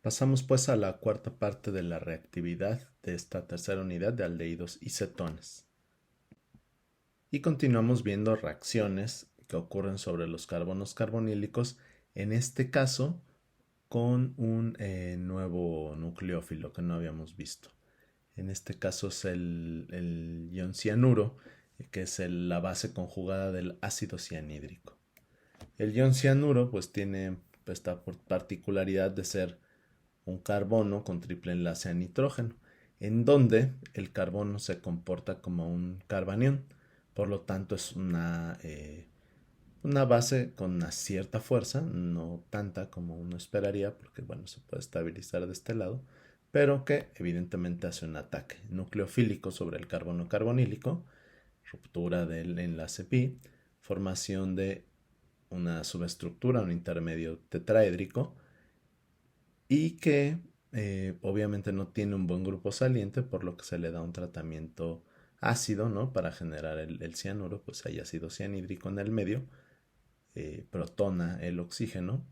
Pasamos pues a la cuarta parte de la reactividad de esta tercera unidad de aldehídos y cetones. Y continuamos viendo reacciones que ocurren sobre los carbonos carbonílicos, en este caso con un nuevo nucleófilo que no habíamos visto. En este caso es el ion cianuro, que es la base conjugada del ácido cianhídrico. El ion cianuro pues tiene esta particularidad de ser un carbono con triple enlace a nitrógeno, en donde el carbono se comporta como un carbanión. Por lo tanto, es una base con una cierta fuerza, no tanta como uno esperaría, porque bueno, se puede estabilizar de este lado, pero que evidentemente hace un ataque nucleofílico sobre el carbono carbonílico, ruptura del enlace pi, formación de una subestructura, un intermedio tetraédrico, y que obviamente no tiene un buen grupo saliente, por lo que se le da un tratamiento ácido, ¿no? Para generar el cianuro, pues hay ácido cianhídrico en el medio, protona el oxígeno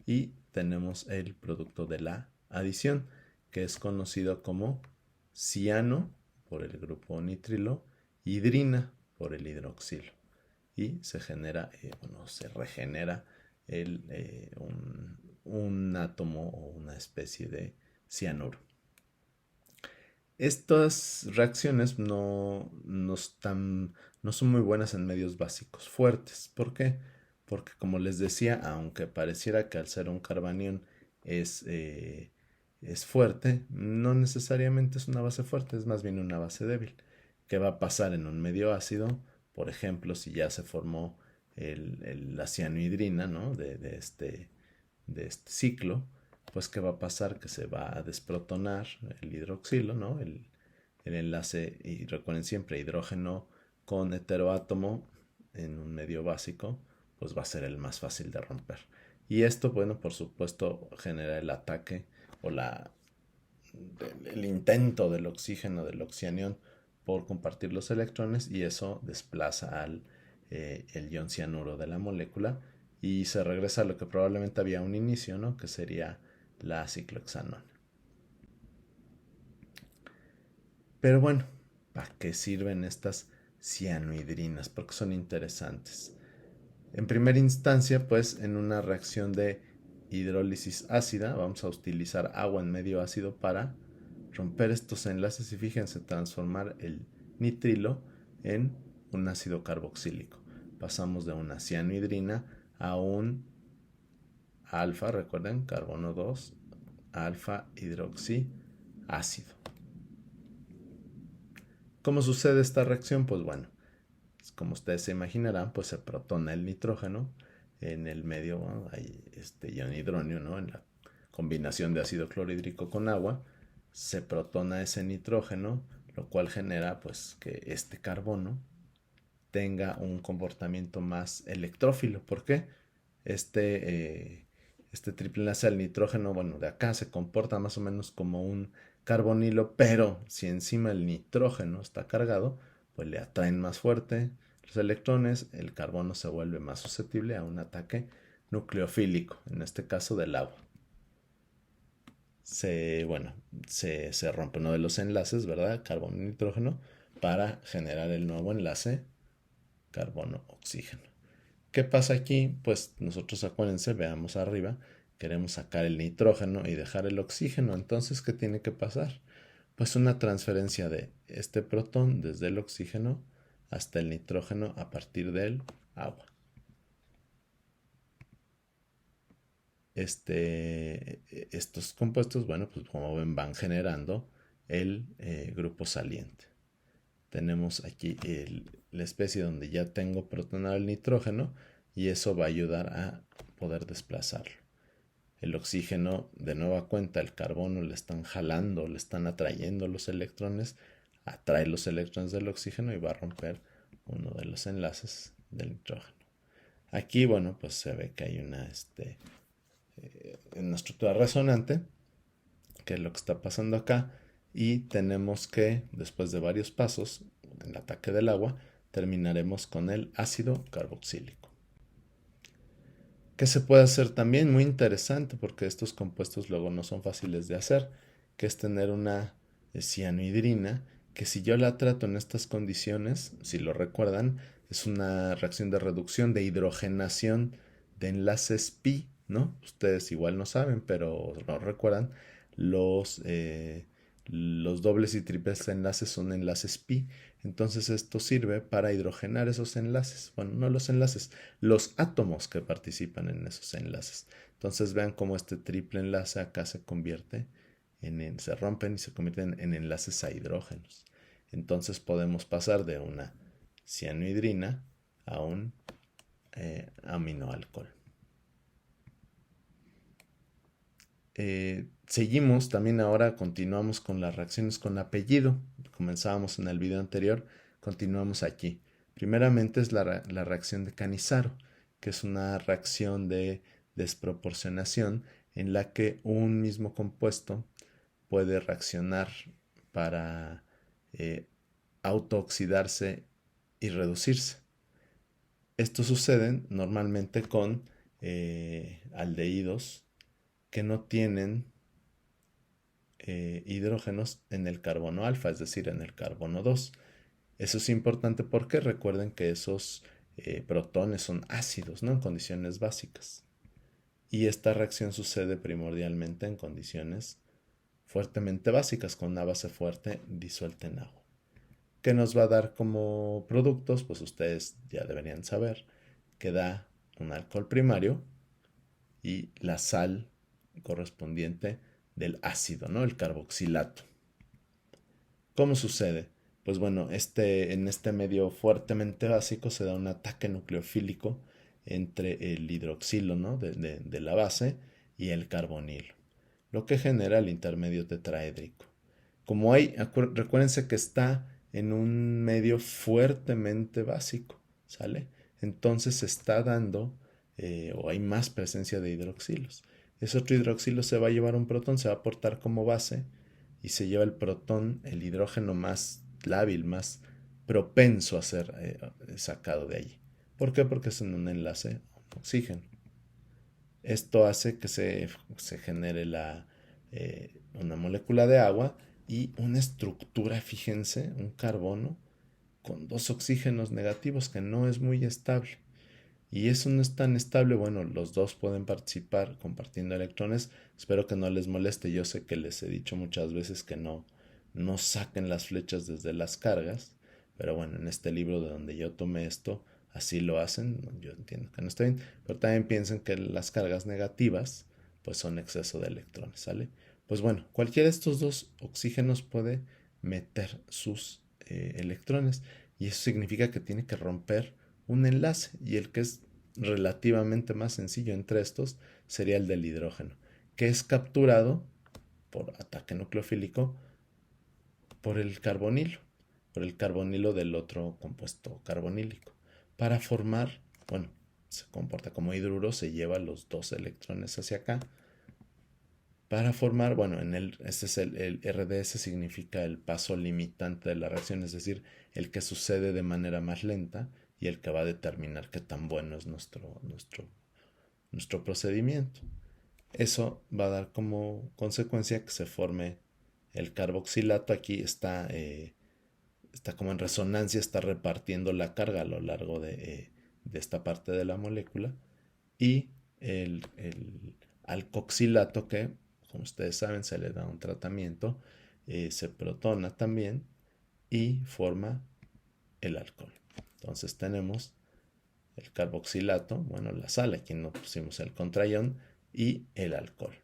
y tenemos el producto de la adición, que es conocido como ciano por el grupo nitrilo, hidrina por el hidroxilo. Y se genera, bueno, se regenera un átomo o una especie de cianuro. Estas reacciones no son muy buenas en medios básicos fuertes. ¿Por qué? Porque como les decía, aunque pareciera que al ser un carbanión es, eh, es fuerte, no necesariamente es una base fuerte, es más bien una base débil. ¿Qué va a pasar en un medio ácido? Por ejemplo, si ya se formó la cianohidrina, ¿no? De este ciclo, pues ¿qué va a pasar? Que se va a desprotonar el hidroxilo, ¿no? El enlace, y recuerden siempre, hidrógeno con heteroátomo en un medio básico, pues va a ser el más fácil de romper. Y esto, bueno, por supuesto, genera el ataque o el intento del oxígeno, del oxianión, por compartir los electrones, y eso desplaza el ion cianuro de la molécula y se regresa a lo que probablemente había un inicio, ¿no? Que sería la ciclohexanona. Pero bueno, ¿para qué sirven estas cianohidrinas? Porque son interesantes. En primera instancia, pues en una reacción de hidrólisis ácida, vamos a utilizar agua en medio ácido para romper estos enlaces y fíjense, transformar el nitrilo en un ácido carboxílico. Pasamos de una cianohidrina a un alfa, recuerden, carbono 2, alfa hidroxi ácido. ¿Cómo sucede esta reacción? Pues bueno, como ustedes se imaginarán, pues se protona el nitrógeno en el medio, bueno, hay este ion hidróneo, ¿no? En la combinación de ácido clorhídrico con agua, se protona ese nitrógeno, lo cual genera pues que este carbono tenga un comportamiento más electrófilo. ¿Por qué? Este triple enlace al nitrógeno, bueno, de acá se comporta más o menos como un carbonilo, pero si encima el nitrógeno está cargado, pues le atraen más fuerte los electrones, el carbono se vuelve más susceptible a un ataque nucleofílico, en este caso del agua. Bueno, se rompe uno de los enlaces, ¿verdad? Carbono y nitrógeno, para generar el nuevo enlace carbono-oxígeno. ¿Qué pasa aquí? Pues nosotros, acuérdense, veamos arriba, queremos sacar el nitrógeno y dejar el oxígeno. Entonces, ¿qué tiene que pasar? Pues una transferencia de este protón desde el oxígeno hasta el nitrógeno a partir del agua. Estos compuestos, bueno, pues como ven, van generando el grupo saliente. Tenemos aquí la especie donde ya tengo protonado el nitrógeno, y eso va a ayudar a poder desplazarlo. El oxígeno, de nueva cuenta, el carbono le están jalando, le están atrayendo los electrones, atrae los electrones del oxígeno y va a romper uno de los enlaces del nitrógeno. Aquí, bueno, pues se ve que hay una estructura resonante, que es lo que está pasando acá, y tenemos que, después de varios pasos, en el ataque del agua, terminaremos con el ácido carboxílico. ¿Qué se puede hacer también? Muy interesante porque estos compuestos luego no son fáciles de hacer, que es tener una cianohidrina que si yo la trato en estas condiciones, si lo recuerdan, es una reacción de reducción de hidrogenación de enlaces pi, ¿no? Ustedes igual no saben, pero no recuerdan, los, eh, los dobles y triples enlaces son enlaces pi. Entonces esto sirve para hidrogenar esos enlaces. Bueno, no los enlaces, los átomos que participan en esos enlaces. Entonces vean cómo este triple enlace acá se convierte se rompen y se convierten en enlaces a hidrógenos. Entonces podemos pasar de una cianohidrina a un aminoalcohol. Seguimos también ahora, continuamos con las reacciones con apellido. Comenzábamos en el video anterior, continuamos aquí. Primeramente es la reacción de Cannizzaro, que es una reacción de desproporcionación en la que un mismo compuesto puede reaccionar para eh, autooxidarse y reducirse. Esto sucede normalmente con aldehídos que no tienen hidrógenos en el carbono alfa, es decir, en el carbono 2. Eso es importante porque recuerden que esos protones son ácidos, ¿no? En condiciones básicas. Y esta reacción sucede primordialmente en condiciones fuertemente básicas, con una base fuerte disuelta en agua. ¿Qué nos va a dar como productos? Pues ustedes ya deberían saber que da un alcohol primario y la sal correspondiente del ácido, ¿no? El carboxilato. ¿Cómo sucede? Pues bueno, en este medio fuertemente básico se da un ataque nucleofílico entre el hidroxilo, ¿no? de la base y el carbonilo, lo que genera el intermedio tetraédrico. Como recuérdense que está en un medio fuertemente básico, ¿sale? Entonces se está dando, o hay más presencia de hidroxilos. Ese otro hidroxilo se va a llevar un protón, se va a aportar como base y se lleva el protón, el hidrógeno más lábil, más propenso a ser sacado de allí. ¿Por qué? Porque es en un enlace oxígeno. Esto hace que se genere una molécula de agua y una estructura, fíjense, un carbono con dos oxígenos negativos que no es muy estable. Y eso no es tan estable, bueno, los dos pueden participar compartiendo electrones. Espero que no les moleste, yo sé que les he dicho muchas veces que no saquen las flechas desde las cargas, pero bueno, en este libro de donde yo tomé esto, así lo hacen, yo entiendo que no está bien, pero también piensen que las cargas negativas pues son exceso de electrones, ¿sale? Pues bueno, cualquiera de estos dos oxígenos puede meter sus electrones y eso significa que tiene que romper un enlace y el que es relativamente más sencillo entre estos sería el del hidrógeno, que es capturado por ataque nucleofílico por el carbonilo del otro compuesto carbonílico, para formar, bueno, se comporta como hidruro, se lleva los dos electrones hacia acá, para formar, bueno, este es el RDS, significa el paso limitante de la reacción, es decir, el que sucede de manera más lenta y el que va a determinar qué tan bueno es nuestro procedimiento. Eso va a dar como consecuencia que se forme el carboxilato. Aquí está como en resonancia, está repartiendo la carga a lo largo de esta parte de la molécula. Y el alcoxilato, que como ustedes saben se le da un tratamiento, se protona también y forma el alcohol. Entonces tenemos el carboxilato, bueno, la sal, aquí no pusimos el contraión, y el alcohol.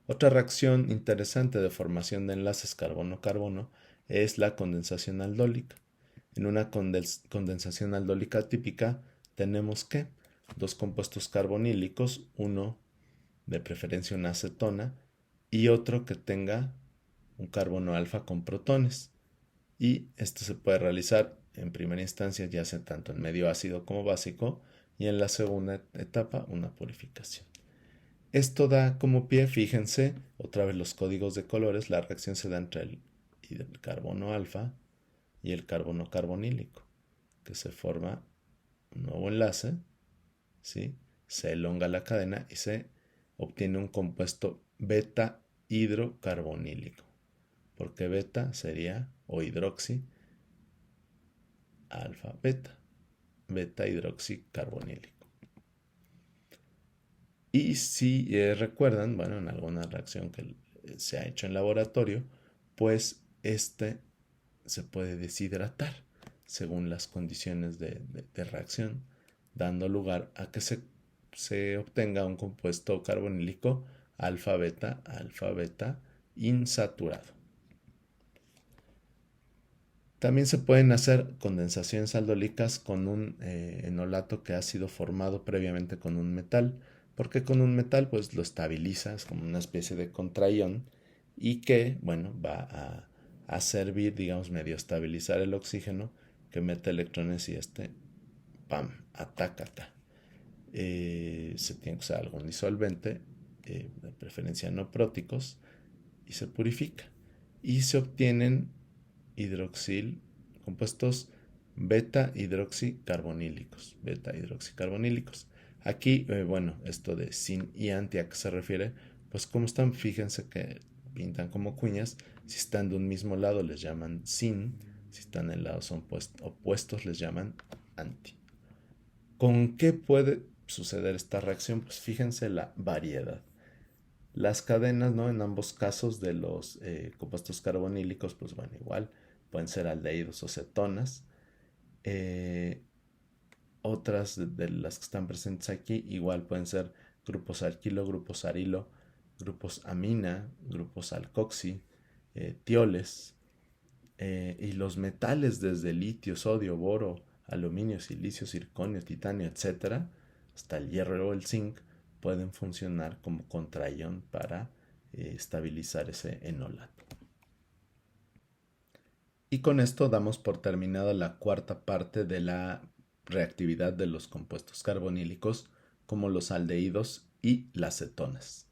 Otra reacción interesante de formación de enlaces carbono-carbono es la condensación aldólica. En una condensación aldólica típica tenemos que dos compuestos carbonílicos, uno de preferencia una acetona y otro que tenga un carbono alfa con protones. Y esto se puede realizar en primera instancia ya sea tanto en medio ácido como básico y en la segunda etapa una purificación. Esto da como pie, fíjense, otra vez los códigos de colores, la reacción se da entre el carbono alfa y el carbono carbonílico, que se forma un nuevo enlace ¿sí? Se elonga la cadena y se obtiene un compuesto beta hidrocarbonílico, porque beta sería o hidroxi alfa beta, beta hidroxicarbonílico. Y si recuerdan, bueno, en alguna reacción que se ha hecho en laboratorio, pues se puede deshidratar según las condiciones de reacción, dando lugar a que se obtenga un compuesto carbonílico alfa beta insaturado. También se pueden hacer condensaciones aldólicas con un enolato que ha sido formado previamente con un metal, porque con un metal pues lo estabilizas como una especie de contraión y que, bueno, va a servir, digamos, medio estabilizar el oxígeno que mete electrones y pam, atácata. Se tiene que usar algún disolvente, de preferencia no próticos, y se purifica. Y se obtienen hidroxil, compuestos beta hidroxicarbonílicos. Beta hidroxicarbonílicos. Aquí, bueno, esto de sin y anti, ¿a qué se refiere? Pues como están, fíjense que pintan como cuñas. Si están de un mismo lado les llaman sin, si están en lados opuestos les llaman anti. ¿Con qué puede suceder esta reacción? Pues fíjense la variedad. Las cadenas, ¿no? En ambos casos de los compuestos carbonílicos, pues bueno, igual pueden ser aldehídos o cetonas. Eh, Otras de las que están presentes aquí, igual pueden ser grupos alquilo, grupos arilo, grupos amina, grupos alcoxi, tioles. Y los metales desde litio, sodio, boro, aluminio, silicio, circonio, titanio, etcétera, hasta el hierro o el zinc, pueden funcionar como contraión para estabilizar ese enolato. Y con esto damos por terminada la cuarta parte de la reactividad de los compuestos carbonílicos como los aldehídos y las cetonas.